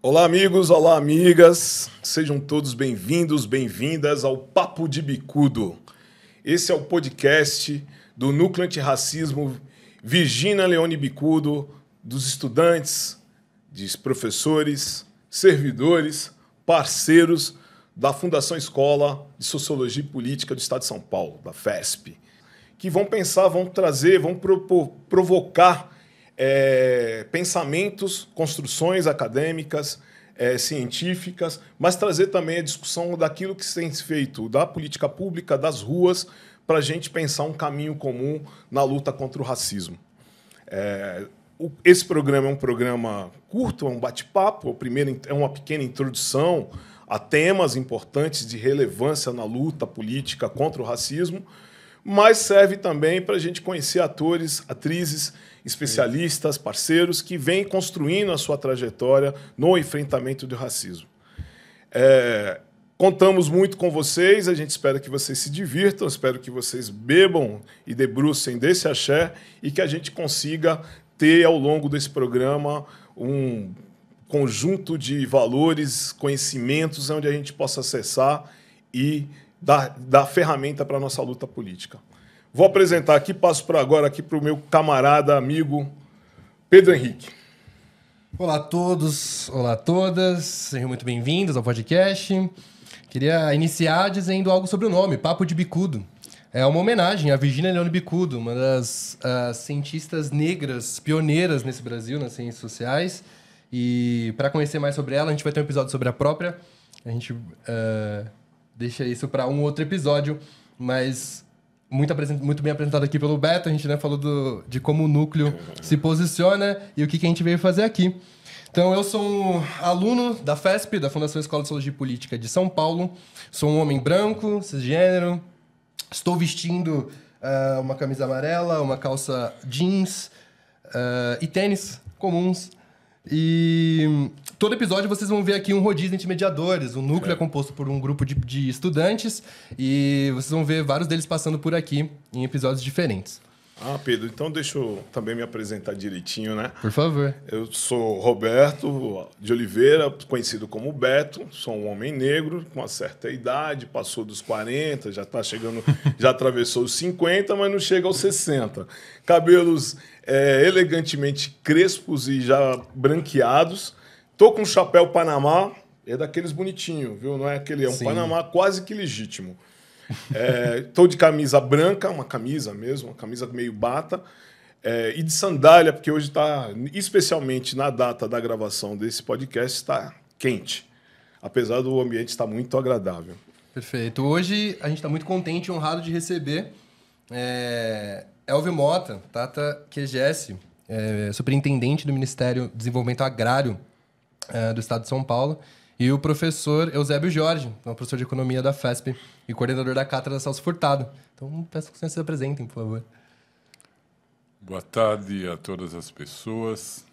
Olá, amigos, olá, amigas. Sejam todos bem-vindos, bem-vindas ao Papo de Bicudo. Esse é o podcast do Núcleo Antirracismo Virgínia Leone Bicudo, dos estudantes, dos professores, servidores, parceiros da Fundação Escola de Sociologia e Política do Estado de São Paulo, da FESP, que vão pensar, vão trazer, vão provocar pensamentos, construções acadêmicas, científicas, mas trazer também a discussão daquilo que se tem feito, da política pública, das ruas, para a gente pensar um caminho comum na luta contra o racismo. Esse programa é um programa curto, é um bate-papo, é uma pequena introdução a temas importantes de relevância na luta política contra o racismo, mas serve também para a gente conhecer atores, atrizes, especialistas, parceiros que vêm construindo a sua trajetória no enfrentamento do racismo. Contamos muito com vocês, a gente espera que vocês se divirtam, espero que vocês bebam e debrucem desse axé e que a gente consiga ter, ao longo desse programa, um conjunto de valores, conhecimentos, onde a gente possa acessar e dar ferramenta para a nossa luta política. Vou apresentar aqui, passo agora aqui para o meu camarada, amigo, Pedro Henrique. Olá a todos, olá a todas, sejam muito bem-vindos ao podcast. Queria iniciar dizendo algo sobre o nome, Papo de Bicudo. É uma homenagem à Virgínia Leone Bicudo, uma das cientistas negras pioneiras nesse Brasil, nas ciências sociais. E para conhecer mais sobre ela, a gente vai ter um episódio sobre a própria. A gente deixa isso para um outro episódio, mas muito bem apresentado aqui pelo Beto. A gente falou de como o núcleo se posiciona e o que a gente veio fazer aqui. Então, eu sou um aluno da FESP, da Fundação Escola de Sociologia e Política de São Paulo. Sou um homem branco, cisgênero. Estou vestindo uma camisa amarela, uma calça jeans e tênis comuns. E todo episódio vocês vão ver aqui um rodízio de mediadores. O núcleo é composto por um grupo de estudantes e vocês vão ver vários deles passando por aqui em episódios diferentes. Pedro, então deixa eu também me apresentar direitinho, né? Por favor. Eu sou Roberto de Oliveira, conhecido como Beto, sou um homem negro com uma certa idade, passou dos 40, já está chegando, já atravessou os 50, mas não chega aos 60. Cabelos elegantemente crespos e já branqueados. Tô com um chapéu Panamá, é daqueles bonitinhos, viu? Não é aquele, é um Panamá quase que legítimo. Tô de camisa branca, uma camisa mesmo, uma camisa meio bata, e de sandália, porque hoje está, especialmente na data da gravação desse podcast, está quente, apesar do ambiente estar muito agradável. Perfeito. Hoje a gente está muito contente e honrado de receber Elvio Mota, Tata Quegesse, superintendente do Ministério do Desenvolvimento Agrário do Estado de São Paulo, e o professor Eusébio Jorge, professor de Economia da FESP e coordenador da Cátedra Celso Furtado. Então, peço que vocês se apresentem, por favor. Boa tarde a todas as pessoas.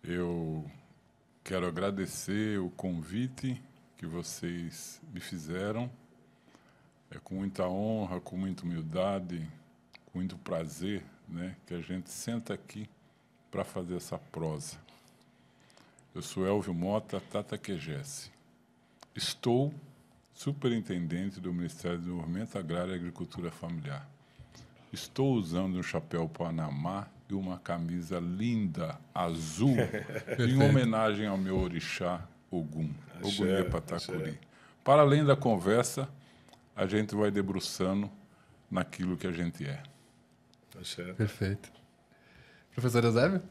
Eu quero agradecer o convite que vocês me fizeram. É com muita honra, com muita humildade, com muito prazer, que a gente senta aqui para fazer essa prosa. Eu sou Elvio Mota, Tata Quegesse. Estou superintendente do Ministério do Desenvolvimento Agrário e Agricultura Familiar. Estou usando um chapéu Panamá e uma camisa linda, azul, em homenagem ao meu orixá Ogum, Ogunie Patacuri. Para além da conversa, a gente vai debruçando naquilo que a gente é. Perfeito. Professor Eusébio?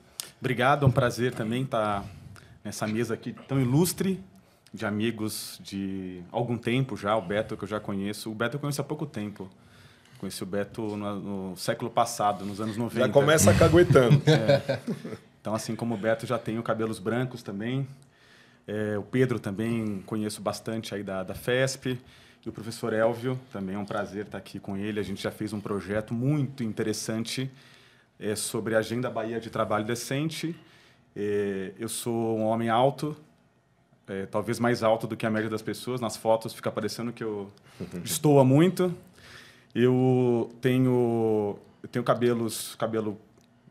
Obrigado, é um prazer também estar nessa mesa aqui tão ilustre, de amigos de algum tempo já, o Beto, que eu já conheço. O Beto eu conheço há pouco tempo. Conheci o Beto no século passado, nos anos 90. Já começa caguetando. Então, assim como o Beto, já tenho cabelos brancos também. O Pedro também conheço bastante aí da FESP. E o professor Elvio, também é um prazer estar aqui com ele. A gente já fez um projeto muito interessante sobre a Agenda Bahia de Trabalho Decente. Eu sou um homem alto, talvez mais alto do que a média das pessoas. Nas fotos fica parecendo que eu destoa muito. Eu tenho cabelo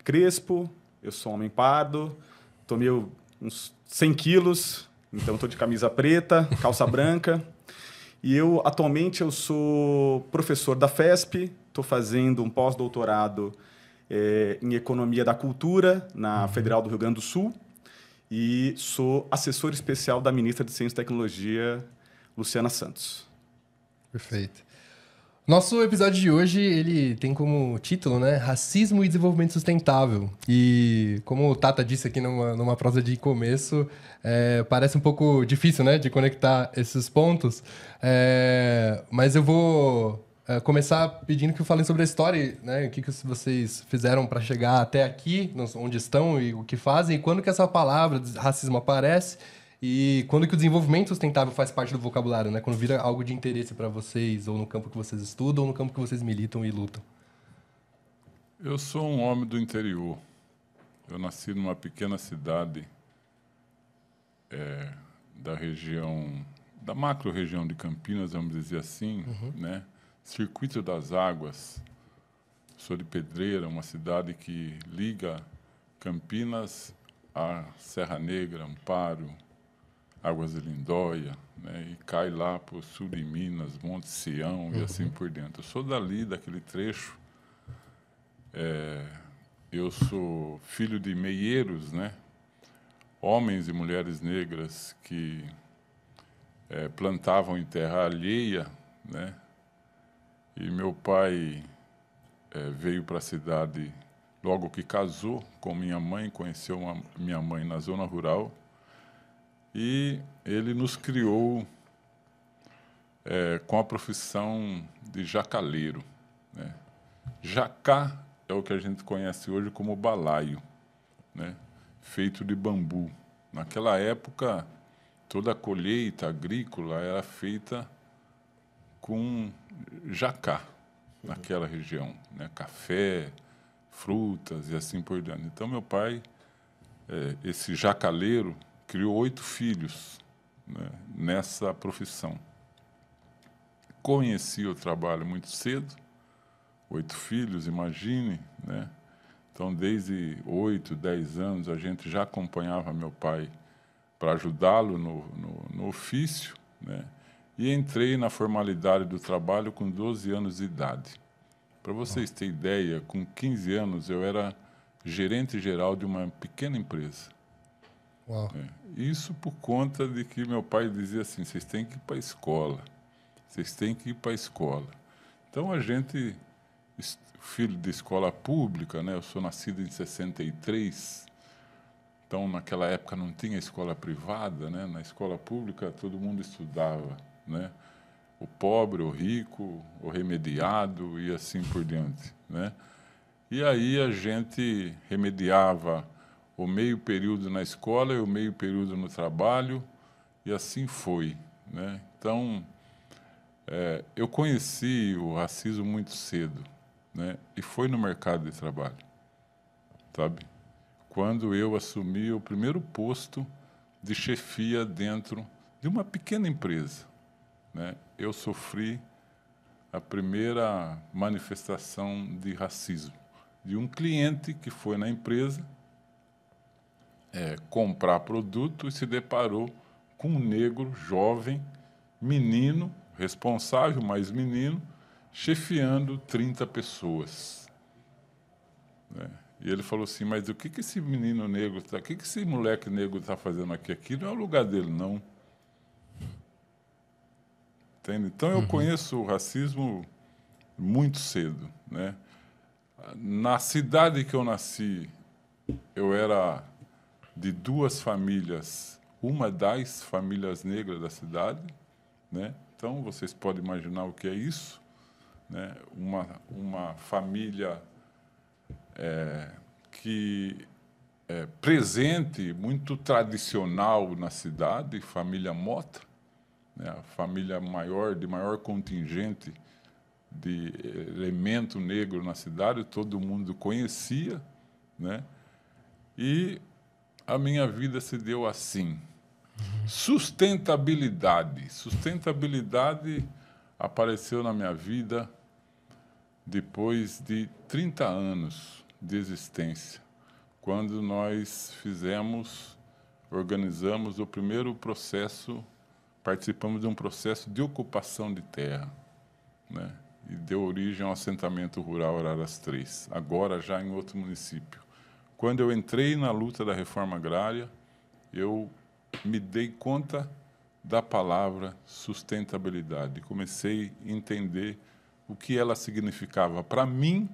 crespo, eu sou um homem pardo, estou meio uns 100 quilos, então estou de camisa preta, calça branca. E atualmente, eu sou professor da FESP, estou fazendo um pós-doutorado em Economia da Cultura, na Federal do Rio Grande do Sul, e sou assessor especial da ministra de Ciência e Tecnologia, Luciana Santos. Perfeito. Nosso episódio de hoje, ele tem como título, né, Racismo e Desenvolvimento Sustentável. E como o Tata disse aqui numa prosa de começo, parece um pouco difícil, né, de conectar esses pontos. Mas eu vou começar pedindo que falem sobre a história, né, o que vocês fizeram para chegar até aqui, onde estão e o que fazem, e quando que essa palavra racismo aparece. E quando que o desenvolvimento sustentável faz parte do vocabulário, né? Quando vira algo de interesse para vocês, ou no campo que vocês estudam, ou no campo que vocês militam e lutam. Eu sou um homem do interior. Eu nasci numa pequena cidade da região, da macro-região de Campinas, vamos dizer assim, né? Circuito das Águas. Sou de Pedreira, uma cidade que liga Campinas à Serra Negra, Amparo, Águas de Lindóia, né, e cai lá para o sul de Minas, Monte Sião e assim por dentro. Eu sou dali, daquele trecho. Eu sou filho de meieiros, né, homens e mulheres negras que plantavam em terra alheia, né, e meu pai veio para a cidade logo que casou com minha mãe, conheceu minha mãe na zona rural. E ele nos criou com a profissão de jacaleiro, né? Jacá é o que a gente conhece hoje como balaio, né? Feito de bambu. Naquela época, toda a colheita agrícola era feita com jacá, naquela região, né? Café, frutas e assim por diante. Então, meu pai, esse jacaleiro, criou 8 filhos, né, nessa profissão. Conheci o trabalho muito cedo, 8 filhos, imagine, né? Então, desde 8, 10 anos, a gente já acompanhava meu pai para ajudá-lo no ofício, né? E entrei na formalidade do trabalho com 12 anos de idade. Para vocês terem ideia, com 15 anos eu era gerente geral de uma pequena empresa. Uau. Isso por conta de que meu pai dizia assim, vocês têm que ir para a escola, vocês têm que ir para a escola. Então, a gente, filho de escola pública, né? Eu sou nascido em 63, então, naquela época não tinha escola privada, né? Na escola pública, todo mundo estudava, né? O pobre, o rico, o remediado e assim por diante, né? E aí a gente remediava o meio período na escola e o meio período no trabalho, e assim foi, né? Então, eu conheci o racismo muito cedo, né? E foi no mercado de trabalho, sabe? Quando eu assumi o primeiro posto de chefia dentro de uma pequena empresa, né? Eu sofri a primeira manifestação de racismo de um cliente que foi na empresa comprar produto e se deparou com um negro jovem, menino, responsável, mas menino, chefiando 30 pessoas. Né? E ele falou assim, mas o que esse menino negro está, o que esse moleque negro está fazendo aqui? Aqui não é o lugar dele, não. Entende? Então, eu conheço o racismo muito cedo, né? Na cidade que eu nasci, eu era de 2 famílias, uma das famílias negras da cidade, né? Então, vocês podem imaginar o que é isso, né? Uma família que é presente, muito tradicional na cidade, família Mota, né? A família de maior contingente de elemento negro na cidade, todo mundo conhecia, né? E a minha vida se deu assim. Sustentabilidade. Sustentabilidade apareceu na minha vida depois de 30 anos de existência, quando nós fizemos organizamos o primeiro processo, participamos de um processo de ocupação de terra, né? E deu origem ao assentamento rural Araras 3, agora já em outro município. Quando eu entrei na luta da reforma agrária, eu me dei conta da palavra sustentabilidade. Comecei a entender o que ela significava para mim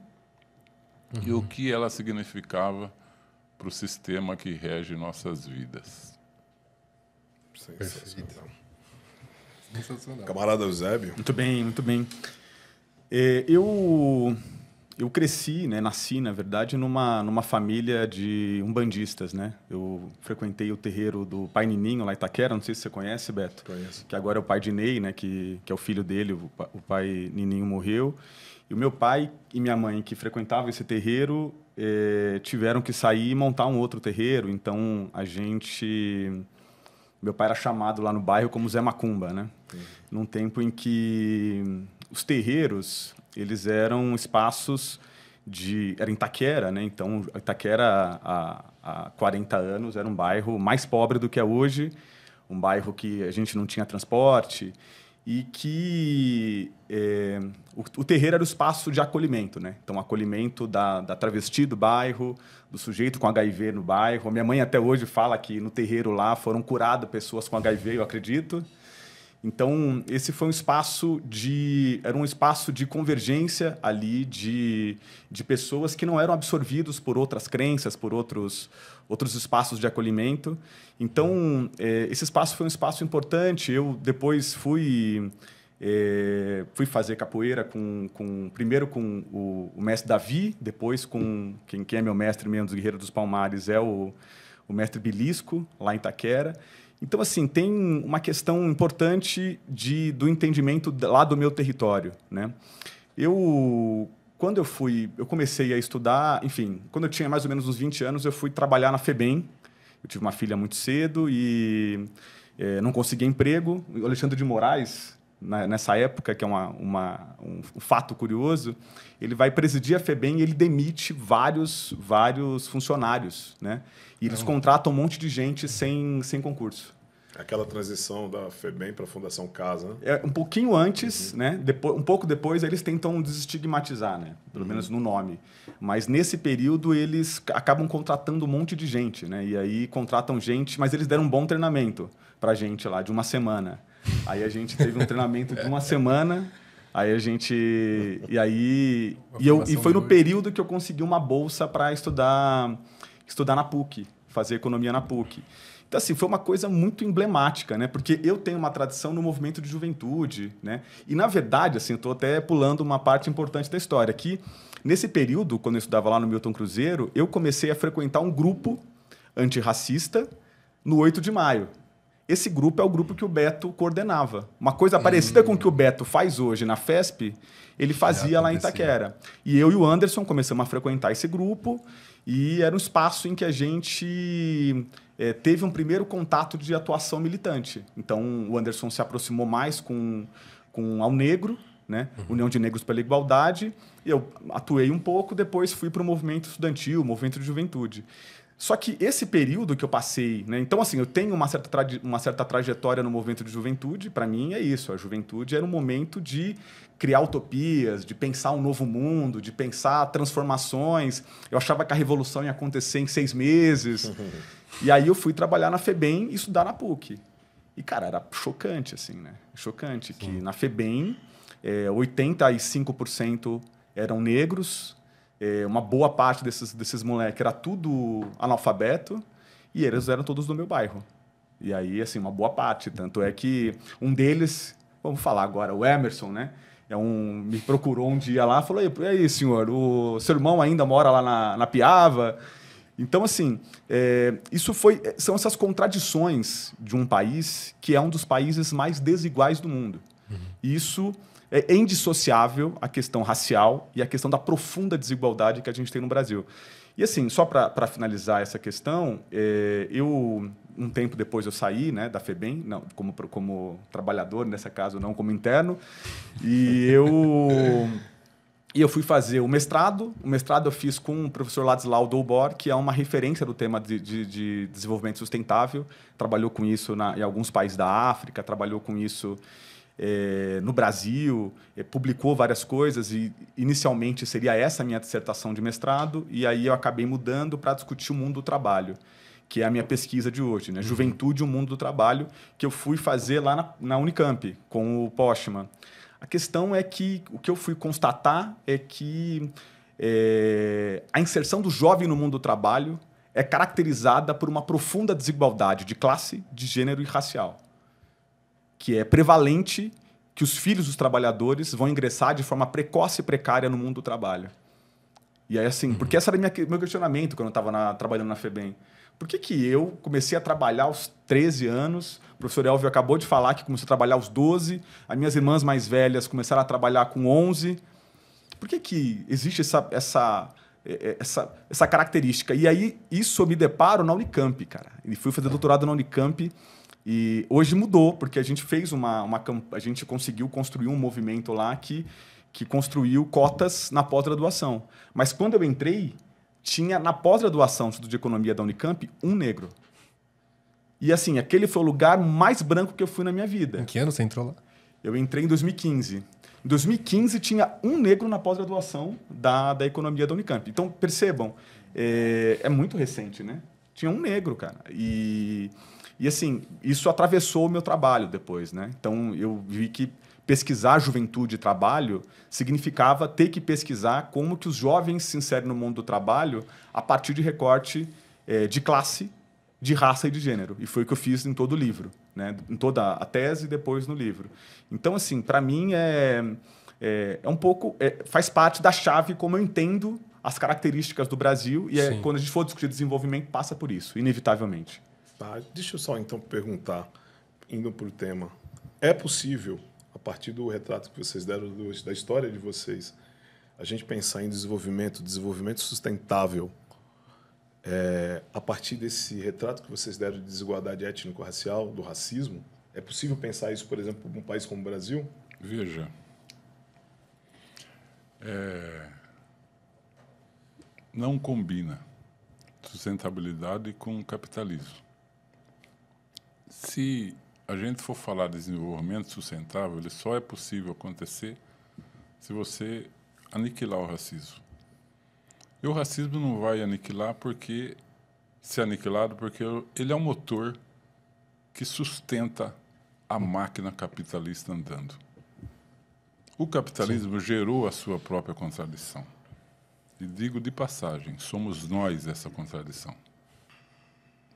e o que ela significava para o sistema que rege nossas vidas. Sensacional. Sensacional. Camarada Eusébio. Muito bem, muito bem. Eu cresci, né, nasci, na verdade, numa família de umbandistas, né? Eu frequentei o terreiro do pai Nininho, lá em Itaquera, não sei se você conhece, Beto. Conheço. Que agora é o pai de Ney, né, que é o filho dele, o pai Nininho morreu. E o meu pai e minha mãe, que frequentavam esse terreiro, tiveram que sair e montar um outro terreiro. Então, meu pai era chamado lá no bairro como Zé Macumba, né? Num tempo em que os terreiros, eles eram espaços era em Itaquera, né? Então, Itaquera, há 40 anos, era um bairro mais pobre do que é hoje, um bairro que a gente não tinha transporte e que o terreiro era o espaço de acolhimento, né? Então, acolhimento da travesti do bairro, do sujeito com HIV no bairro. Minha mãe até hoje fala que no terreiro lá foram curadas pessoas com HIV, eu acredito. Então, esse foi um espaço era um espaço de convergência ali de pessoas que não eram absorvidos por outras crenças, por outros espaços de acolhimento. Então, esse espaço foi um espaço importante. Eu depois fui fazer capoeira primeiro com o mestre Davi, depois com quem é meu mestre mesmo dos Guerreiros dos Palmares, é o mestre Bilisco, lá em Itaquera. Então, assim, tem uma questão importante do entendimento lá do meu território, né? Quando eu comecei a estudar, enfim, quando eu tinha mais ou menos uns 20 anos, eu fui trabalhar na FEBEM. Eu tive uma filha muito cedo e não consegui emprego. O Alexandre de Moraes, nessa época, que é um fato curioso, ele vai presidir a FEBEM e ele demite vários funcionários, né? E eles contratam um monte de gente sem concurso. Aquela transição da FEBEM para a Fundação Casa, né? Um pouquinho antes, né? Um pouco depois, eles tentam desestigmatizar, né? Pelo menos no nome. Mas, nesse período, eles acabam contratando um monte de gente, né? E aí contratam gente, mas eles deram um bom treinamento para a gente lá, de uma semana. Aí a gente teve um treinamento de uma semana. Aí a gente... E foi no período que eu consegui uma bolsa para estudar na PUC, fazer economia na PUC. Então, assim, foi uma coisa muito emblemática, né? Porque eu tenho uma tradição no movimento de juventude, né? E, na verdade, assim, eu estou até pulando uma parte importante da história, que nesse período, quando eu estudava lá no Milton Cruzeiro, eu comecei a frequentar um grupo antirracista no 8 de maio. Esse grupo é o grupo que o Beto coordenava. Uma coisa parecida com o que o Beto faz hoje na FESP, ele fazia lá em Itaquera. E eu e o Anderson começamos a frequentar esse grupo e era um espaço em que a gente teve um primeiro contato de atuação militante. Então, o Anderson se aproximou mais com Ao Negro, né? União de Negros pela Igualdade. E eu atuei um pouco, depois fui para o movimento estudantil, movimento de juventude. Só que esse período que eu passei, né? Então, assim, eu tenho uma certa trajetória no movimento de juventude. Para mim, é isso. A juventude era um momento de criar utopias, de pensar um novo mundo, de pensar transformações. Eu achava que a revolução ia acontecer em 6 meses. E aí eu fui trabalhar na FEBEM e estudar na PUC. E, cara, era chocante, assim, né? Chocante que na FEBEM 85% eram negros. Uma boa parte desses moleques era tudo analfabeto e eles eram todos do meu bairro. E aí, assim, uma boa parte. Tanto é que um deles, vamos falar agora, o Emerson, né? Me procurou um dia lá e falou: e aí, senhor, o seu irmão ainda mora lá na Piava? Então, assim, são essas contradições de um país que é um dos países mais desiguais do mundo. Isso é indissociável a questão racial e a questão da profunda desigualdade que a gente tem no Brasil. E, assim, só para finalizar essa questão, um tempo depois eu saí, né, da FEBEM, não, como trabalhador, nesse caso, não como interno, e E eu fui fazer o mestrado. O mestrado eu fiz com o professor Ladislau Dolbor, que é uma referência do tema de desenvolvimento sustentável. Trabalhou com isso em alguns países da África, trabalhou com isso no Brasil, publicou várias coisas. E inicialmente seria essa a minha dissertação de mestrado. E aí eu acabei mudando para discutir o mundo do trabalho, que é a minha pesquisa de hoje, né? Juventude e o mundo do trabalho, que eu fui fazer lá na Unicamp, com o Postman. A questão é que o que eu fui constatar é que a inserção do jovem no mundo do trabalho é caracterizada por uma profunda desigualdade de classe, de gênero e racial, que é prevalente que os filhos dos trabalhadores vão ingressar de forma precoce e precária no mundo do trabalho. E aí, assim, porque esse era meu questionamento quando eu estava trabalhando na FEBEM. Por que eu comecei a trabalhar aos 13 anos? O professor Elvio acabou de falar que começou a trabalhar aos 12. As minhas irmãs mais velhas começaram a trabalhar com 11. Por que existe essa característica? E aí, isso eu me deparo na Unicamp, cara. E fui fazer doutorado na Unicamp. E hoje mudou, porque a gente fez a gente conseguiu construir um movimento lá que construiu cotas na pós-graduação. Mas quando eu entrei, tinha na pós-graduação de economia da Unicamp um negro. E assim, aquele foi o lugar mais branco que eu fui na minha vida. Em que ano você entrou lá? Eu entrei em 2015. Em 2015 tinha um negro na pós-graduação da economia da Unicamp. Então, percebam, é muito recente, né? Tinha um negro, cara. E assim, isso atravessou o meu trabalho depois, né? Então, eu vi que pesquisar juventude e trabalho significava ter que pesquisar como que os jovens se inserem no mundo do trabalho a partir de recorte de classe, de raça e de gênero. E foi o que eu fiz em todo o livro, né? Em toda a tese e depois no livro. Então, assim, para mim é um pouco... faz parte da chave como eu entendo as características do Brasil e quando a gente for discutir desenvolvimento, passa por isso, inevitavelmente. Tá, deixa eu só, então, perguntar, indo para o tema. É possível, a partir do retrato que vocês deram da história de vocês, a gente pensar em desenvolvimento sustentável, a partir desse retrato que vocês deram de desigualdade étnico-racial, do racismo? É possível pensar isso, por exemplo, num país como o Brasil? Veja, não combina sustentabilidade com capitalismo. Se a gente for falar de desenvolvimento sustentável, ele só é possível acontecer se você aniquilar o racismo. E o racismo não vai aniquilar ser aniquilado porque ele é um motor que sustenta a máquina capitalista andando. O capitalismo gerou a sua própria contradição. E digo de passagem, somos nós essa contradição.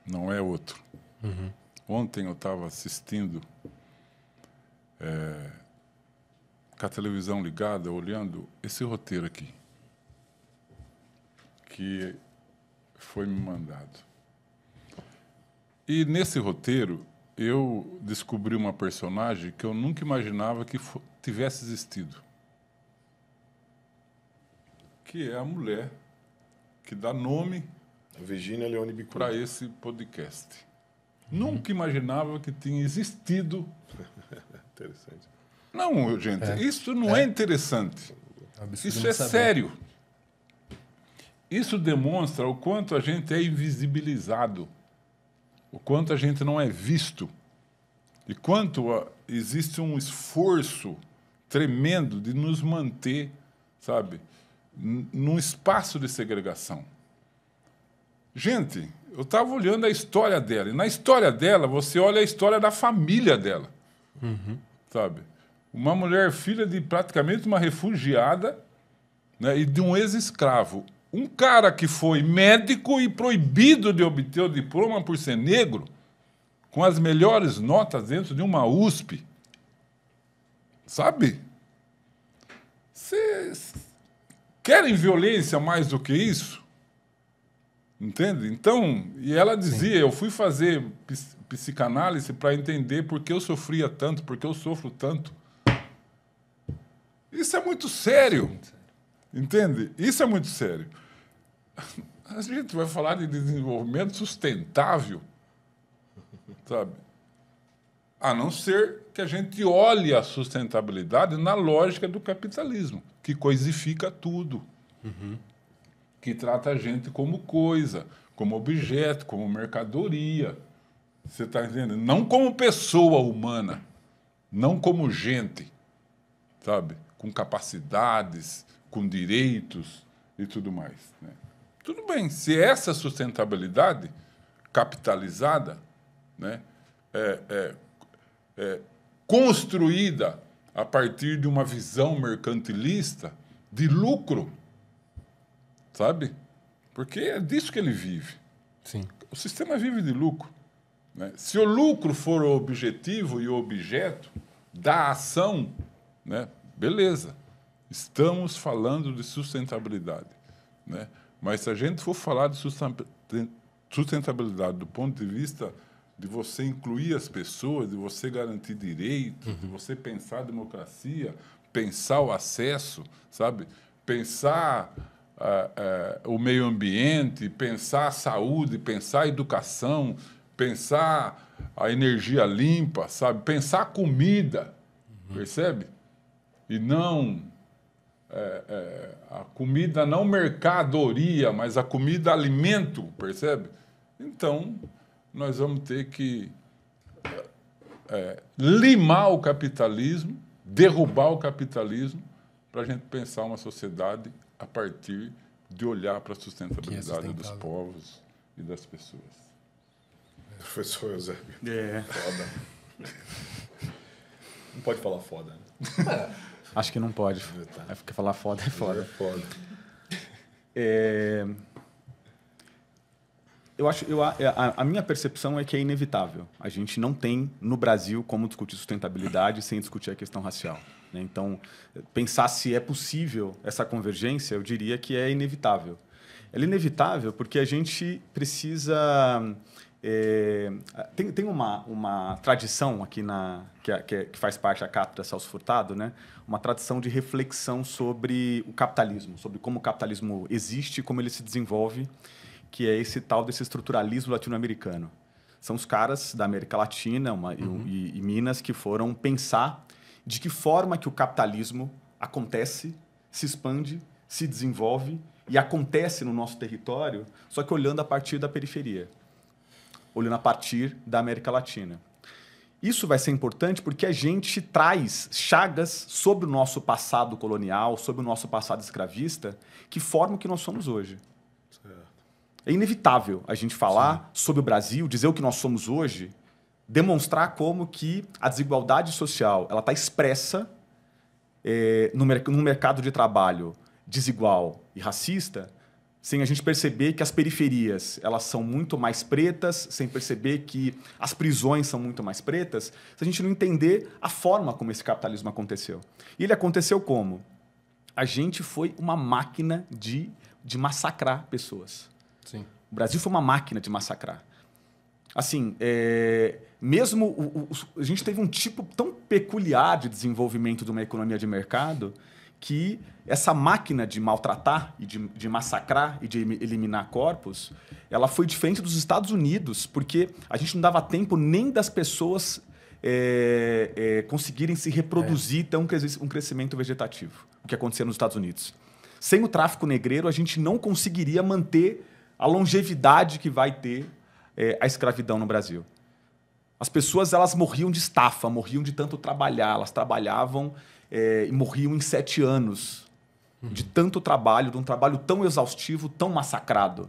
Não é outro. Uhum. Ontem eu estava assistindo, com a televisão ligada, olhando esse roteiro aqui, que foi me mandado. E nesse roteiro, eu descobri uma personagem que eu nunca imaginava que tivesse existido. Que é a mulher que dá nome Virginia Leone Bicudo para esse podcast. Nunca imaginava que tinha existido. Interessante. Não, gente, isso não é interessante. Isso é sério. Isso demonstra o quanto a gente é invisibilizado, o quanto a gente não é visto, e quanto existe um esforço tremendo de nos manter, sabe, num espaço de segregação. Gente, eu estava olhando a história dela, e na história dela, você olha a história da família dela. Uhum. Sabe? Uma mulher filha de praticamente uma refugiada, né, e de um ex-escravo. Um cara que foi médico e proibido de obter o diploma por ser negro, com as melhores notas dentro de uma USP. Sabe? Vocês querem violência mais do que isso? Entende? Então, e ela dizia, eu fui fazer psicanálise para entender por que eu sofria tanto, por que eu sofro tanto. Isso é muito sério. Entende? Isso é muito sério. A gente vai falar de desenvolvimento sustentável, sabe? A não ser que a gente olhe a sustentabilidade na lógica do capitalismo, que coisifica tudo, que trata a gente como coisa, como objeto, como mercadoria. Você está entendendo? Não como pessoa humana, não como gente, sabe? Com capacidades, com direitos e tudo mais, né? Tudo bem, se essa sustentabilidade capitalizada, né, construída a partir de uma visão mercantilista de lucro, sabe? Porque é disso que ele vive. Sim. O sistema vive de lucro, né? Se o lucro for o objetivo e o objeto da ação, né, beleza, estamos falando de sustentabilidade, né? Mas se a gente for falar de sustentabilidade do ponto de vista de você incluir as pessoas, de você garantir direitos, de você pensar a democracia, pensar o acesso, sabe? Pensar o meio ambiente, pensar a saúde, pensar a educação, pensar a energia limpa, sabe? Pensar a comida, percebe? E não a comida, não mercadoria, mas a comida alimento, percebe? Então, nós vamos ter que limar o capitalismo, derrubar o capitalismo, para a gente pensar uma sociedade a partir de olhar para a sustentabilidade dos povos e das pessoas. Professor Eusébio. Foda. Não pode falar foda, né? Acho que não pode. É porque falar foda é foda. É foda. A minha percepção é que é inevitável. A gente não tem, no Brasil, como discutir sustentabilidade sem discutir a questão racial, né? Então, pensar se é possível essa convergência, eu diria que é inevitável. Ela é inevitável porque a gente precisa... Tem uma tradição aqui que faz parte da Cátedra Celso Furtado, né? Uma tradição de reflexão sobre o capitalismo, sobre como o capitalismo existe e como ele se desenvolve, que é esse tal desse estruturalismo latino-americano. São os caras da América Latina e Minas que foram pensar de que forma que o capitalismo acontece, se expande, se desenvolve e acontece no nosso território, só que olhando a partir da periferia, olhando a partir da América Latina. Isso vai ser importante porque a gente traz chagas sobre o nosso passado colonial, sobre o nosso passado escravista, que formam o que nós somos hoje. É inevitável a gente falar sobre o Brasil, dizer o que nós somos hoje, demonstrar como que a desigualdade social ela está expressa num mercado de trabalho desigual e racista, sem a gente perceber que as periferias elas são muito mais pretas, sem perceber que as prisões são muito mais pretas, se a gente não entender a forma como esse capitalismo aconteceu. E ele aconteceu como? A gente foi uma máquina de massacrar pessoas. Sim. O Brasil foi uma máquina de massacrar. Assim, mesmo a gente teve um tipo tão peculiar de desenvolvimento de uma economia de mercado que essa máquina de maltratar e de massacrar e de eliminar corpos, ela foi diferente dos Estados Unidos, porque a gente não dava tempo nem das pessoas conseguirem se reproduzir ter um crescimento vegetativo, o que acontecia nos Estados Unidos. Sem o tráfico negreiro, a gente não conseguiria manter a longevidade que vai ter a escravidão no Brasil. As pessoas elas morriam de estafa, morriam de tanto trabalhar, elas trabalhavam e morriam em 7 anos de tanto trabalho, de um trabalho tão exaustivo, tão massacrado.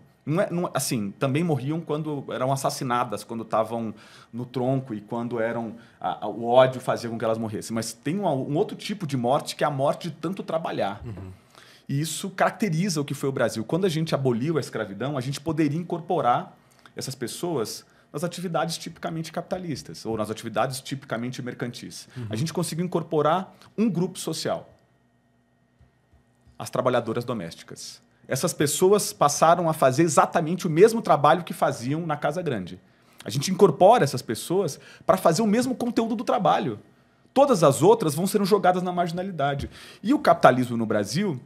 Assim, também morriam quando eram assassinadas, quando estavam no tronco e quando o ódio fazia com que elas morressem. Mas tem um outro tipo de morte, que é a morte de tanto trabalhar. E isso caracteriza o que foi o Brasil. Quando a gente aboliu a escravidão, a gente poderia incorporar essas pessoas nas atividades tipicamente capitalistas ou nas atividades tipicamente mercantis. A gente conseguiu incorporar um grupo social, as trabalhadoras domésticas. Essas pessoas passaram a fazer exatamente o mesmo trabalho que faziam na Casa Grande. A gente incorpora essas pessoas para fazer o mesmo conteúdo do trabalho. Todas as outras vão sendo jogadas na marginalidade. E o capitalismo no Brasil,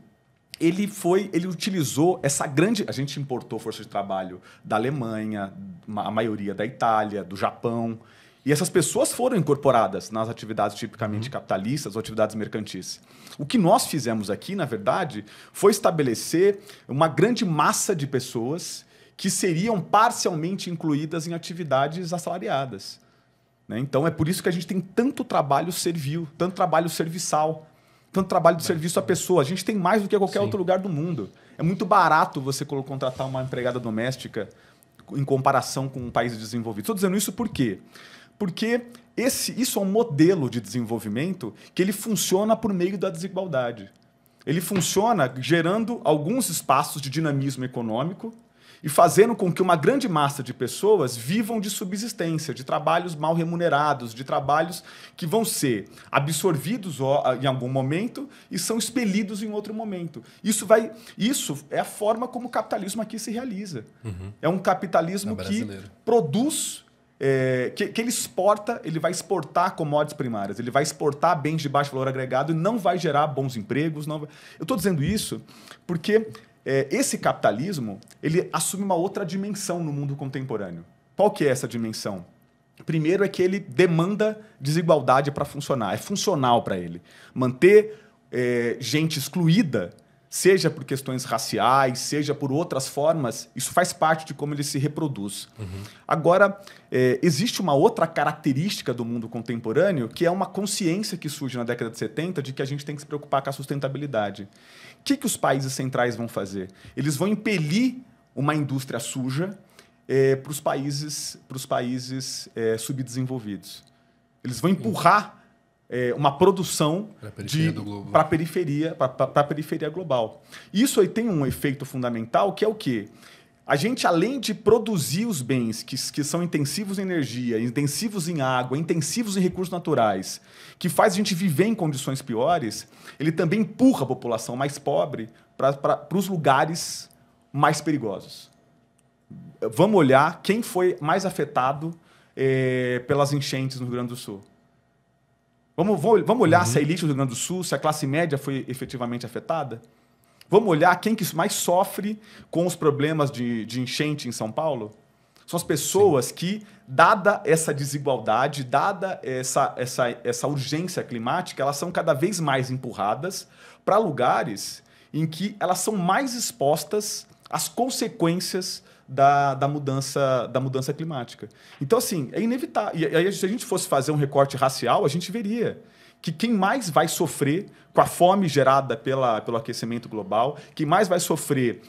ele utilizou essa grande... A gente importou força de trabalho da Alemanha, a maioria da Itália, do Japão. E essas pessoas foram incorporadas nas atividades tipicamente capitalistas ou atividades mercantis. O que nós fizemos aqui, na verdade, foi estabelecer uma grande massa de pessoas que seriam parcialmente incluídas em atividades assalariadas. Né? Então, é por isso que a gente tem tanto trabalho servil, tanto trabalho serviçal, tanto trabalho de serviço à pessoa. A gente tem mais do que qualquer outro lugar do mundo. É muito barato você contratar uma empregada doméstica em comparação com um país desenvolvido. Estou dizendo isso por quê? Porque isso é um modelo de desenvolvimento que ele funciona por meio da desigualdade. Ele funciona gerando alguns espaços de dinamismo econômico e fazendo com que uma grande massa de pessoas vivam de subsistência, de trabalhos mal remunerados, de trabalhos que vão ser absorvidos em algum momento e são expelidos em outro momento. Isso é a forma como o capitalismo aqui se realiza. É um capitalismo que produz... que ele exporta, ele vai exportar commodities primárias, ele vai exportar bens de baixo valor agregado e não vai gerar bons empregos. Eu estou dizendo isso porque esse capitalismo ele assume uma outra dimensão no mundo contemporâneo. Qual que é essa dimensão? Primeiro é que ele demanda desigualdade para funcionar, é funcional para ele. Manter gente excluída, seja por questões raciais, seja por outras formas, isso faz parte de como ele se reproduz. Agora, existe uma outra característica do mundo contemporâneo, que é uma consciência que surge na década de 70 de que a gente tem que se preocupar com a sustentabilidade. O que os países centrais vão fazer? Eles vão impelir uma indústria suja para os países subdesenvolvidos. Eles vão empurrar uma produção para a periferia global. Isso aí tem um efeito fundamental, que é o quê? A gente, além de produzir os bens que são intensivos em energia, intensivos em água, intensivos em recursos naturais, que faz a gente viver em condições piores, ele também empurra a população mais pobre para os lugares mais perigosos. Vamos olhar quem foi mais afetado pelas enchentes no Rio Grande do Sul. Vamos olhar se a elite do Rio Grande do Sul, se a classe média foi efetivamente afetada? Vamos olhar quem que mais sofre com os problemas de enchente em São Paulo? São as pessoas que, dada essa desigualdade, dada essa urgência climática, elas são cada vez mais empurradas para lugares em que elas são mais expostas às consequências da mudança climática. Então, assim, é inevitável. E aí, se a gente fosse fazer um recorte racial, a gente veria que quem mais vai sofrer com a fome gerada pelo aquecimento global, quem mais vai sofrer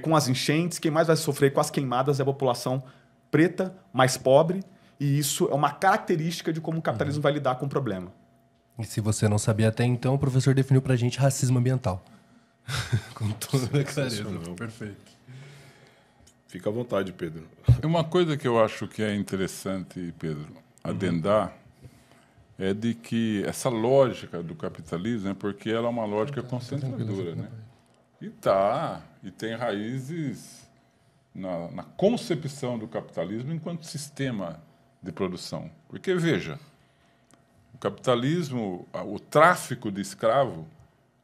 com as enchentes, quem mais vai sofrer com as queimadas é a população preta, mais pobre, e isso é uma característica de como o capitalismo vai lidar com o problema. E se você não sabia até então, o professor definiu pra gente racismo ambiental. Com toda clareza. Perfeito. Fica à vontade, Pedro. Uma coisa que eu acho que é interessante, Pedro, adendar, é de que essa lógica do capitalismo, porque ela é uma lógica concentradora, né? E tem raízes na concepção do capitalismo enquanto sistema de produção. Porque, veja, o capitalismo, o tráfico de escravo,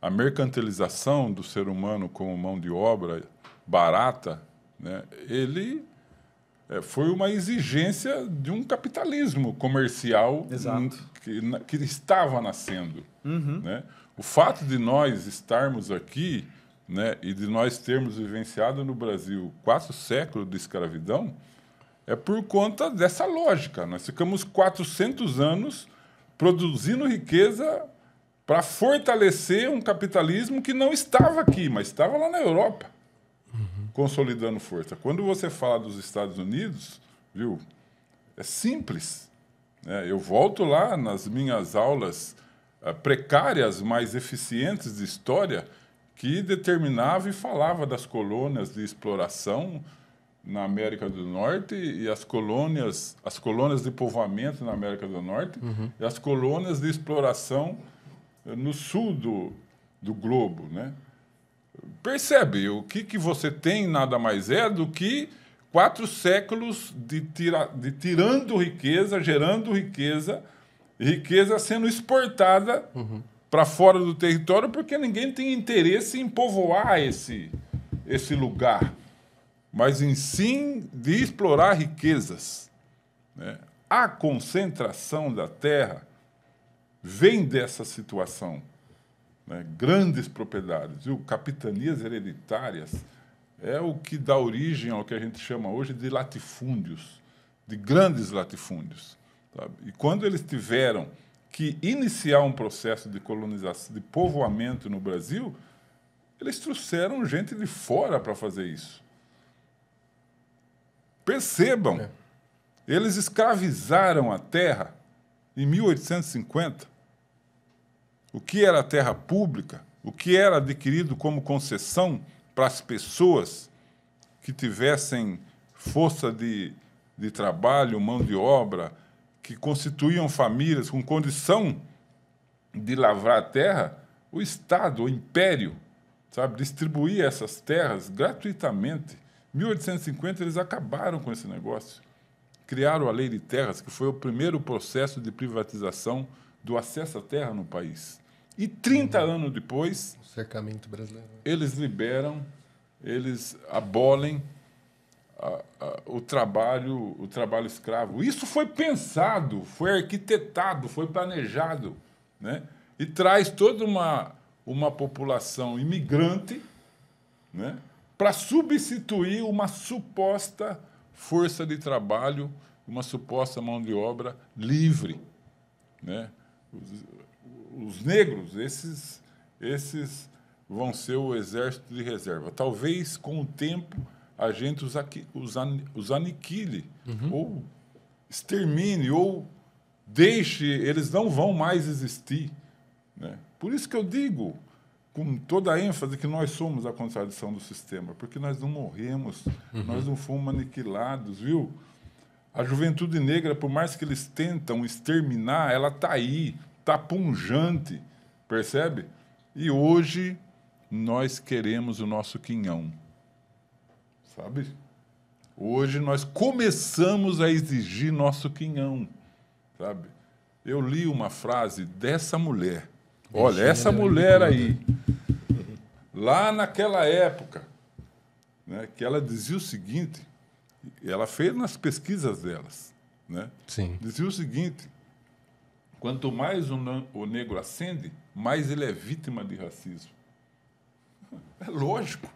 a mercantilização do ser humano como mão de obra barata, né, ele foi uma exigência de um capitalismo comercial que estava nascendo. Né? O fato de nós estarmos aqui, né, e de nós termos vivenciado no Brasil 4 séculos de escravidão é por conta dessa lógica. Nós ficamos 400 anos produzindo riqueza para fortalecer um capitalismo que não estava aqui, mas estava lá na Europa, consolidando força. Quando você fala dos Estados Unidos, viu, é simples. Né? Eu volto lá nas minhas aulas precárias, mas eficientes de história, que determinava e falava das colônias de exploração na América do Norte e as colônias de povoamento na América do Norte e as colônias de exploração no sul do globo, né? Percebe, o que você tem nada mais é do que 4 séculos de tirando riqueza, gerando riqueza, riqueza sendo exportada para fora do território, porque ninguém tem interesse em povoar esse lugar, mas em sim de explorar riquezas. Né? A concentração da terra vem dessa situação, né? Grandes propriedades, viu? Capitanias hereditárias é o que dá origem ao que a gente chama hoje de latifúndios, de grandes latifúndios, sabe? E quando eles tiveram que iniciar um processo de colonização, de povoamento no Brasil, eles trouxeram gente de fora para fazer isso. Percebam, eles escravizaram a terra em 1850. O que era terra pública, o que era adquirido como concessão para as pessoas que tivessem força de trabalho, mão de obra, que constituíam famílias com condição de lavrar a terra, o Estado, o Império, sabe, distribuía essas terras gratuitamente. Em 1850, eles acabaram com esse negócio. Criaram a Lei de Terras, que foi o primeiro processo de privatização do acesso à terra no país. E 30 anos depois, O cercamento brasileiro. eles liberam, eles abolem o trabalho escravo. Isso foi pensado, foi arquitetado, foi planejado, né? E traz toda uma população imigrante, né, para substituir uma suposta força de trabalho, uma suposta mão de obra livre, né? Os negros, esses vão ser o exército de reserva. Talvez, com o tempo, a gente os aniquile, ou extermine, ou deixe, eles não vão mais existir, né? Por isso que eu digo, com toda a ênfase, que nós somos a contradição do sistema, porque nós não morremos, nós não fomos aniquilados, viu? A juventude negra, por mais que eles tentam exterminar, ela está aí, está punjante, percebe? E hoje nós queremos o nosso quinhão, sabe? Hoje nós começamos a exigir nosso quinhão, sabe? Eu li uma frase dessa mulher. Olha, essa mulher aí, lá naquela época, né, que ela dizia o seguinte, ela fez nas pesquisas delas, né? Sim. Dizia o seguinte: quanto mais o negro ascende, mais ele é vítima de racismo. É lógico.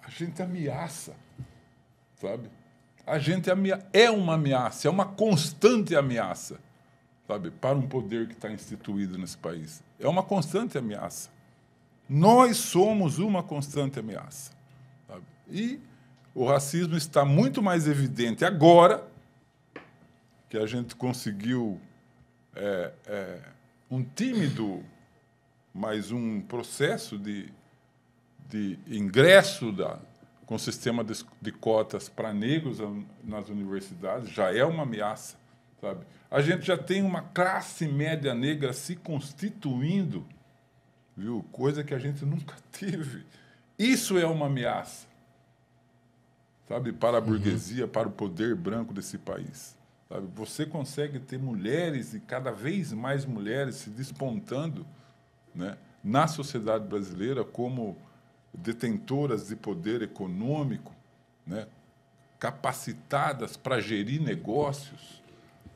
A gente ameaça, sabe? A gente é uma ameaça, é uma constante ameaça, sabe, para um poder que está instituído nesse país. É uma constante ameaça. Nós somos uma constante ameaça, sabe? E o racismo está muito mais evidente agora que a gente conseguiu um tímido, mas um processo de ingresso com o sistema de cotas para negros nas universidades, já é uma ameaça, sabe? A gente já tem uma classe média negra se constituindo, viu? Coisa que a gente nunca teve. Isso é uma ameaça, sabe, para a burguesia, para o poder branco desse país. Sabe? Você consegue ter mulheres, e cada vez mais mulheres se despontando, né, na sociedade brasileira como detentoras de poder econômico, né, capacitadas para gerir negócios.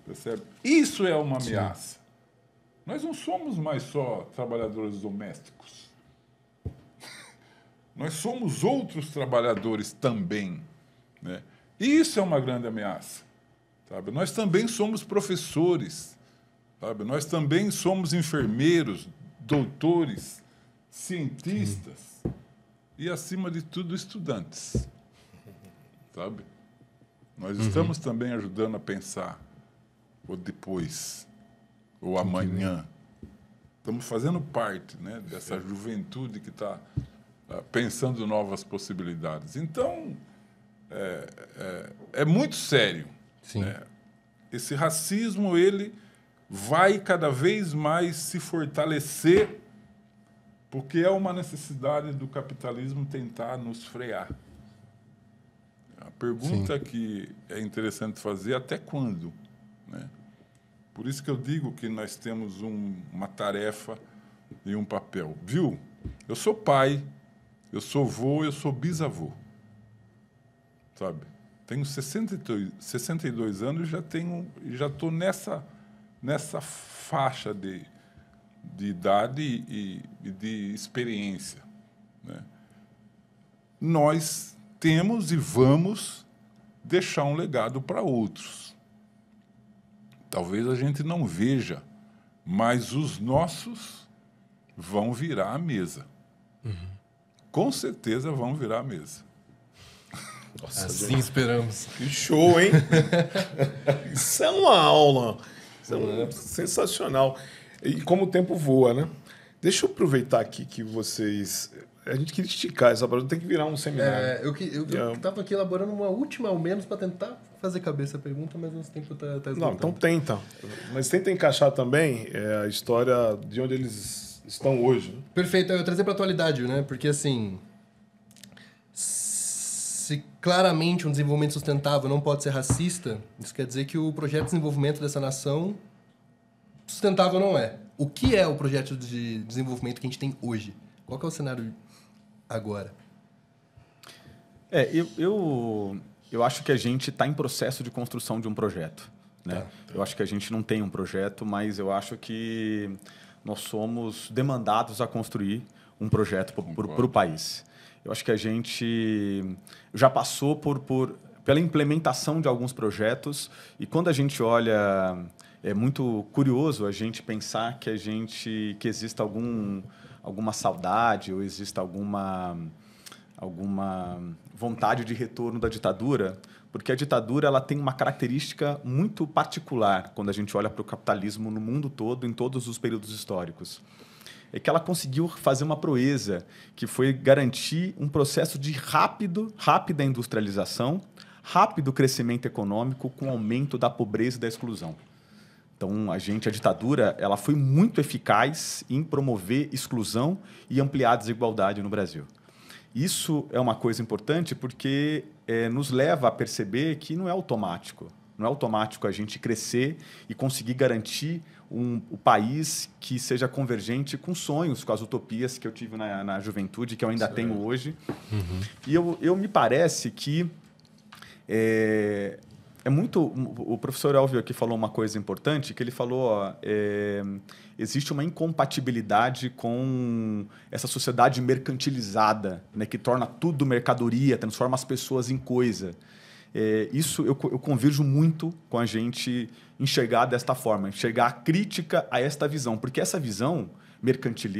Percebe? Isso é uma ameaça. Sim. Nós não somos mais só trabalhadores domésticos. Nós somos outros trabalhadores também, né? E isso é uma grande ameaça, sabe? Nós também somos professores, sabe? Nós também somos enfermeiros, doutores, cientistas. Sim. E, acima de tudo, estudantes, sabe? Nós estamos também ajudando a pensar o depois, ou amanhã. Estamos fazendo parte, né, dessa juventude que está pensando novas possibilidades. Então, é muito sério. Sim. Né? Esse racismo, ele vai cada vez mais se fortalecer, porque é uma necessidade do capitalismo tentar nos frear. A pergunta que é interessante fazer: até quando? Né? Por isso que eu digo que nós temos uma tarefa e um papel. Viu? Eu sou pai, eu sou avô, eu sou bisavô. Sabe? Tenho 62 anos e já estou nessa faixa de idade e de experiência, né? Nós temos e vamos deixar um legado para outros. Talvez a gente não veja, mas os nossos vão virar a mesa. Com certeza vão virar a mesa. Nossa, assim esperamos. Que show, hein? Isso é uma aula. Isso é sensacional. E como o tempo voa, né? Deixa eu aproveitar aqui que vocês... A gente queria esticar essa parada, tem que virar um seminário. Eu estava aqui elaborando uma última, ao menos, para tentar fazer cabeça a pergunta, mas nosso tempo está esgotando. Não, então tenta. Mas tenta encaixar também a história de onde eles estão hoje. Né? Perfeito. Eu trazer para a atualidade, né? Porque, assim... Se claramente um desenvolvimento sustentável não pode ser racista, isso quer dizer que o projeto de desenvolvimento dessa nação sustentável não é. O que é o projeto de desenvolvimento que a gente tem hoje? Qual que é o cenário agora? Eu acho que a gente está em processo de construção de um projeto, né? Tá. Eu acho que a gente não tem um projeto, mas eu acho que nós somos demandados a construir um projeto para o país. Eu acho que a gente já passou pela implementação de alguns projetos e quando a gente olha, é muito curioso a gente pensar que exista alguma saudade ou exista alguma vontade de retorno da ditadura, porque a ditadura ela tem uma característica muito particular quando a gente olha para o capitalismo no mundo todo, em todos os períodos históricos. É que ela conseguiu fazer uma proeza, que foi garantir um processo de rápida industrialização, rápido crescimento econômico com aumento da pobreza e da exclusão. Então, a ditadura ela foi muito eficaz em promover exclusão e ampliar a desigualdade no Brasil. Isso é uma coisa importante porque nos leva a perceber que não é automático. Não é automático a gente crescer e conseguir garantir o país que seja convergente com sonhos, com as utopias que eu tive na juventude, que eu ainda tenho hoje. Uhum. E eu me parece que é muito... O professor Elvio aqui falou uma coisa importante, que ele falou... existe uma incompatibilidade com essa sociedade mercantilizada, né, que torna tudo mercadoria, transforma as pessoas em coisa. Isso eu converjo muito com a gente enxergar desta forma, enxergar a crítica a esta visão, porque essa visão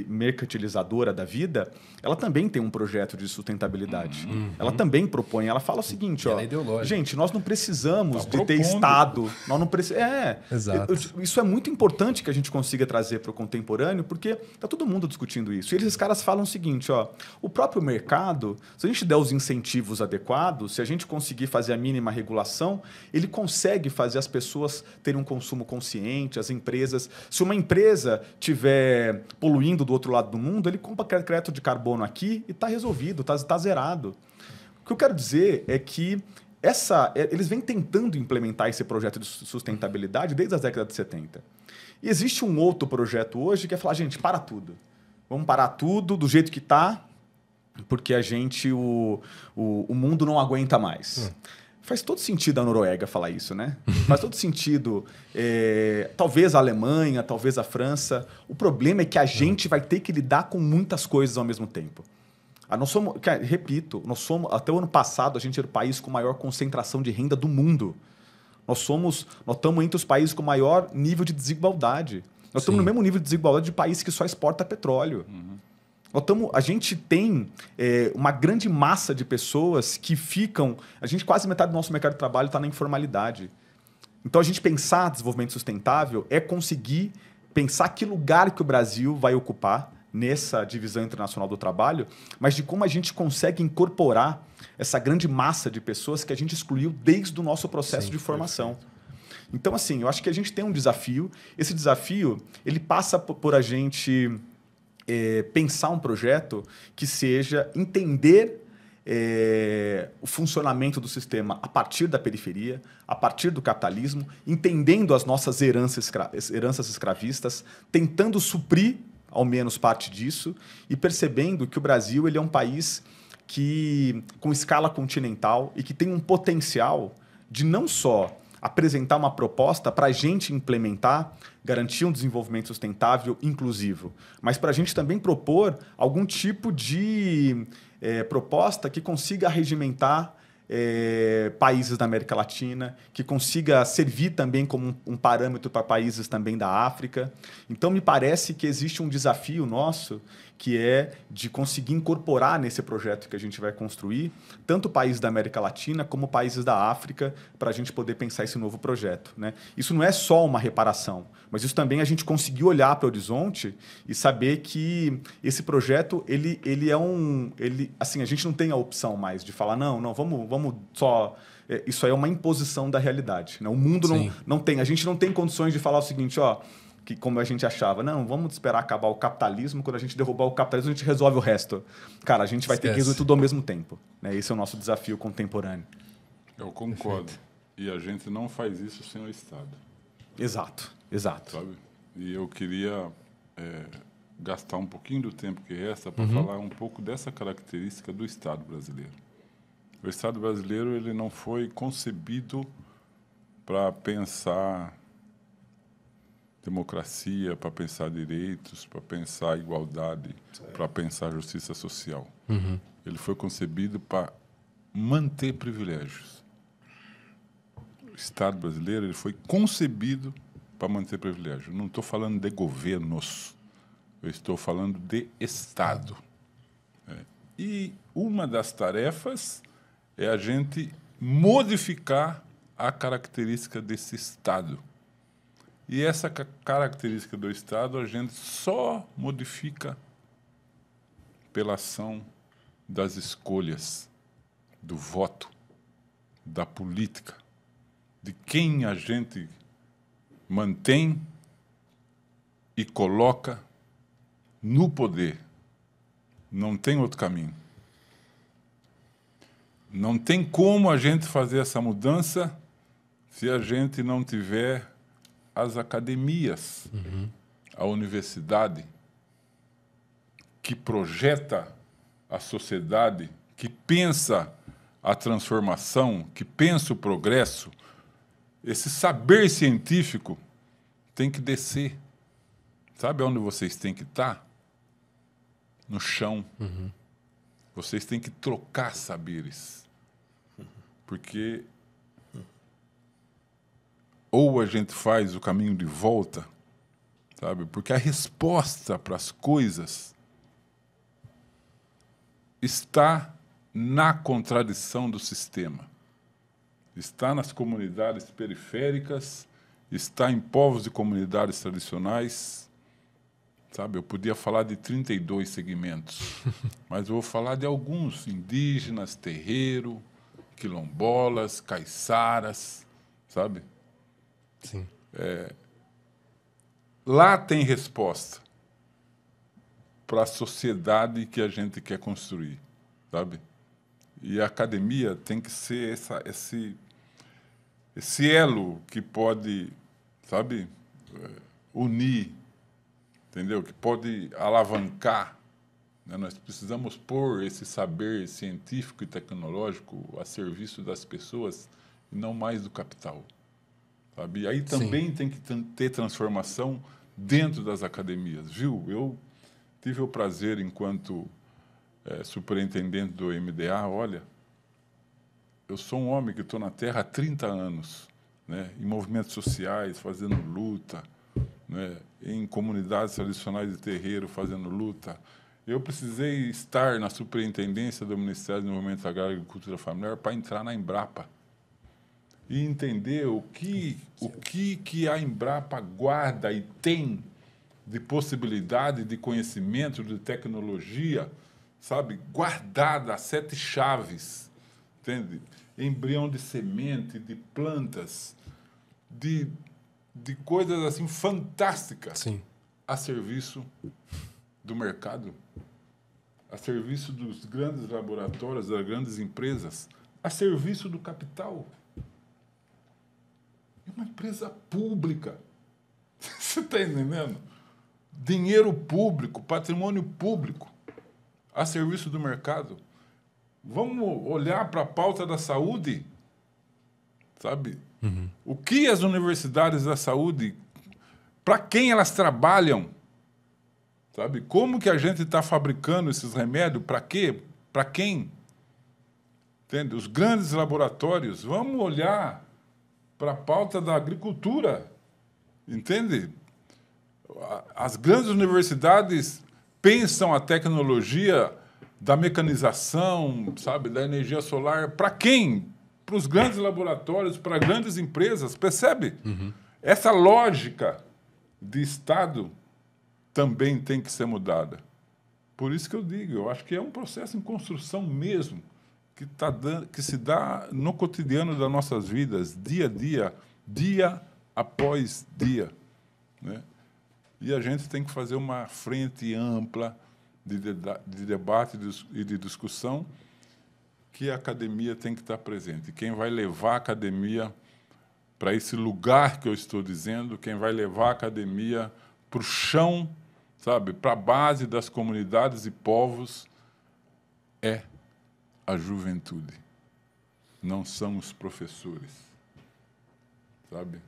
mercantilizadora da vida, ela também tem um projeto de sustentabilidade. Ela também propõe, ela fala o seguinte, ó, gente, nós não precisamos de ter Estado, nós não isso é muito importante que a gente consiga trazer para o contemporâneo, porque está todo mundo discutindo isso. E esses caras falam o seguinte, ó, o próprio mercado, se a gente der os incentivos adequados, se a gente conseguir fazer a mínima regulação, ele consegue fazer as pessoas terem um consumo consciente, as empresas. Se uma empresa tiver poluindo do outro lado do mundo, ele compra crédito de carbono aqui e está resolvido, está zerado. O que eu quero dizer é que eles vêm tentando implementar esse projeto de sustentabilidade desde as décadas de 70. E existe um outro projeto hoje que é falar, gente, para tudo. Vamos parar tudo do jeito que está, porque o mundo não aguenta mais. Faz todo sentido a Noruega falar isso, né? Faz todo sentido, talvez a Alemanha, talvez a França. O problema é que a gente vai ter que lidar com muitas coisas ao mesmo tempo. Repito, até o ano passado, a gente era o país com maior concentração de renda do mundo. Nós estamos entre os países com maior nível de desigualdade. Nós estamos no mesmo nível de desigualdade de países que só exporta petróleo. A gente tem uma grande massa de pessoas que ficam... quase metade do nosso mercado de trabalho está na informalidade. Então, a gente pensar desenvolvimento sustentável é conseguir pensar que lugar que o Brasil vai ocupar nessa divisão internacional do trabalho, mas de como a gente consegue incorporar essa grande massa de pessoas que a gente excluiu desde o nosso processo de formação. Perfeito. Então, assim, eu acho que a gente tem um desafio. Esse desafio ele passa por a gente... pensar um projeto que seja entender o funcionamento do sistema a partir da periferia, a partir do capitalismo, entendendo as nossas heranças escravistas, tentando suprir, ao menos, parte disso, e percebendo que o Brasil ele é um país que com escala continental e que tem um potencial de não só apresentar uma proposta para a gente implementar, garantir um desenvolvimento sustentável inclusivo, mas para a gente também propor algum tipo de proposta que consiga regimentar países da América Latina, que consiga servir também como um parâmetro para países também da África. Então, me parece que existe um desafio nosso, que é de conseguir incorporar nesse projeto que a gente vai construir, tanto países da América Latina como países da África, para a gente poder pensar esse novo projeto, né? Isso não é só uma reparação, mas isso também a gente conseguir olhar para o horizonte e saber que esse projeto, ele é um... assim, a gente não tem a opção mais de falar, não, vamos só... isso aí é uma imposição da realidade, né? O mundo não tem... A gente não tem condições de falar o seguinte, que como a gente achava, não, vamos esperar acabar o capitalismo, quando a gente derrubar o capitalismo, a gente resolve o resto. Cara, a gente vai ter que resolver tudo ao mesmo tempo, né? Esse é o nosso desafio contemporâneo. Eu concordo. E a gente não faz isso sem o Estado. Exato. Sabe? E eu queria gastar um pouquinho do tempo que resta para falar um pouco dessa característica do Estado brasileiro. O Estado brasileiro, ele não foi concebido para pensar democracia, para pensar direitos, para pensar igualdade, para pensar justiça social. Ele foi concebido para manter privilégios. O Estado brasileiro, ele foi concebido para manter privilégios. Não estou falando de governos, eu estou falando de Estado. E uma das tarefas é a gente modificar a característica desse Estado. E essa característica do Estado a gente só modifica pela ação das escolhas, do voto, da política, de quem a gente mantém e coloca no poder. Não tem outro caminho. Não tem como a gente fazer essa mudança se a gente não tiver as academias, a universidade, que projeta a sociedade, que pensa a transformação, que pensa o progresso. Esse saber científico tem que descer. Sabe onde vocês têm que estar? No chão. Vocês têm que trocar saberes. Porque ou a gente faz o caminho de volta, sabe? Porque a resposta para as coisas está na contradição do sistema. Está nas comunidades periféricas, está em povos e comunidades tradicionais. Sabe? Eu podia falar de 32 segmentos, mas eu vou falar de alguns: indígenas, terreiro, quilombolas, caiçaras, sabe? Sim. Lá tem resposta para a sociedade que a gente quer construir, sabe? E a academia tem que ser esse elo que pode, sabe, unir, entendeu? Que pode alavancar, né? Nós precisamos pôr esse saber científico e tecnológico a serviço das pessoas e não mais do capital. Sabe? E aí também tem que ter transformação dentro das academias, viu? Eu tive o prazer, enquanto superintendente do MDA, olha, eu sou um homem que estou na Terra há 30 anos, né? Em movimentos sociais, fazendo luta, né? Em comunidades tradicionais de terreiro, fazendo luta. Eu precisei estar na superintendência do Ministério do Desenvolvimento Agrário e Agricultura Familiar para entrar na Embrapa e entender o que a Embrapa guarda e tem de possibilidade, de conhecimento, de tecnologia, sabe? Guardada a 7 chaves, entende? Embrião de semente, de plantas, de coisas assim fantásticas. Sim. A serviço do mercado, a serviço dos grandes laboratórios, das grandes empresas, a serviço do capital. É uma empresa pública. Você está entendendo? Dinheiro público, patrimônio público, a serviço do mercado. Vamos olhar para a pauta da saúde, sabe? O que as universidades da saúde, para quem elas trabalham, sabe? Como que a gente está fabricando esses remédios? Para quê? Para quem? Entende? Os grandes laboratórios. Vamos olhar para a pauta da agricultura, entende? As grandes universidades pensam a tecnologia da mecanização, sabe, da energia solar. Para quem? Para os grandes laboratórios, para grandes empresas, percebe? Essa lógica de Estado também tem que ser mudada. Por isso que eu digo, eu acho que é um processo em construção mesmo, que se dá no cotidiano das nossas vidas, dia a dia, dia após dia, né? E a gente tem que fazer uma frente ampla de debate e de discussão, que a academia tem que estar presente. Quem vai levar a academia para esse lugar que eu estou dizendo, quem vai levar a academia para o chão, sabe, para a base das comunidades e povos, é a juventude. Não são os professores, sabe?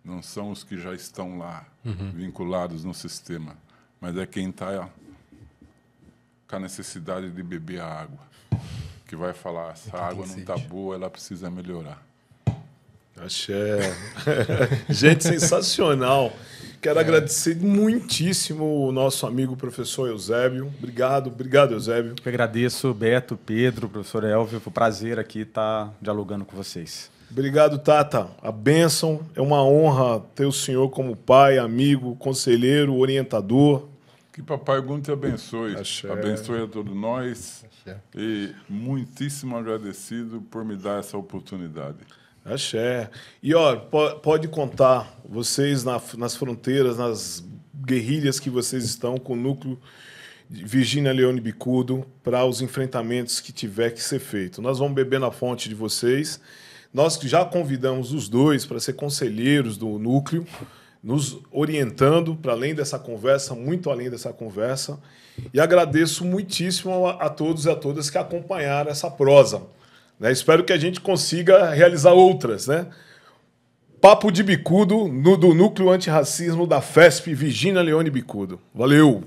Não são os que já estão lá, vinculados no sistema, mas é quem está com a necessidade de beber a água, que vai falar, essa água não está boa, ela precisa melhorar. Axé. Gente, sensacional. Quero agradecer muitíssimo o nosso amigo professor Eusébio. Obrigado, Eusébio. Eu agradeço, Beto, Pedro, professor Elvio. Foi um prazer aqui estar dialogando com vocês. Obrigado, Tata. A bênção. É uma honra ter o senhor como pai, amigo, conselheiro, orientador. Que Papai Ogum te abençoe. Axé. Abençoe a todos nós. Axé. E muitíssimo agradecido por me dar essa oportunidade. Axé. E, ó, pode contar, vocês nas fronteiras, nas guerrilhas que vocês estão com o núcleo de Virgínia Leone Bicudo para os enfrentamentos que tiver que ser feito. Nós vamos beber na fonte de vocês. Nós já convidamos os dois para ser conselheiros do núcleo, nos orientando para além dessa conversa, muito além dessa conversa. E agradeço muitíssimo a todos e a todas que acompanharam essa prosa. Né? Espero que a gente consiga realizar outras. Né? Papo de Bicudo, do Núcleo Antirracismo da FESP Virgínia Leone Bicudo. Valeu!